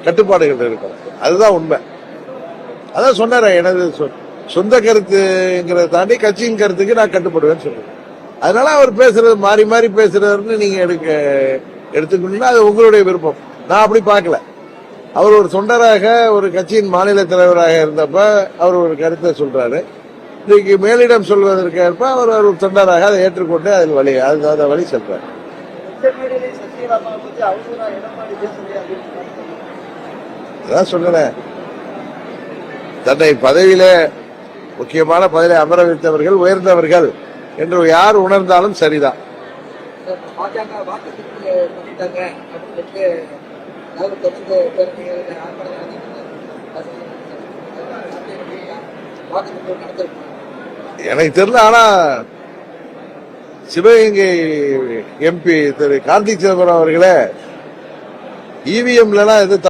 கட்டுப்பாடுகள் இருக்கும். அதுதான் உண்மை. அதான் சொன்னார, எனது சொந்த கருத்துங்கிறத தாண்டி கட்சியின் கருத்துக்கு நான் கட்டுப்படுவேன்னு சொல்றேன். அதனால அவர் பேசுறது மாறி மாறி பேசுறாருன்னு நீங்க எடுத்துக்கணும்னா அது உங்களுடைய விருப்பம். நான் அப்படி பார்க்கல. அவர் ஒரு தொண்டராக ஒரு கட்சியின் மாநில தலைவராக இருந்தப்ப அவர் ஒரு கருத்தை சொல்றாரு. இன்னைக்கு மேலிடம் சொல்வதற்கு ஏற்ப அவர் ஒரு தொண்டராக அதை ஏற்றுக்கொண்டு அதை வழி செல்றாரு. அதான் சொல்றேன், தன்னை பதவியில முக்கியமான பதவியில அமர வைத்தவர்கள் உயர்ந்தவர்கள் என்று யார் உணர்ந்தாலும் சரிதான். எனக்கு தெரியல. ஆனா சிவகங்கை எம்பி திரு கார்த்திக் சிதம்பரம் அவர்களே இவிஎம்ல எல்லாம் எது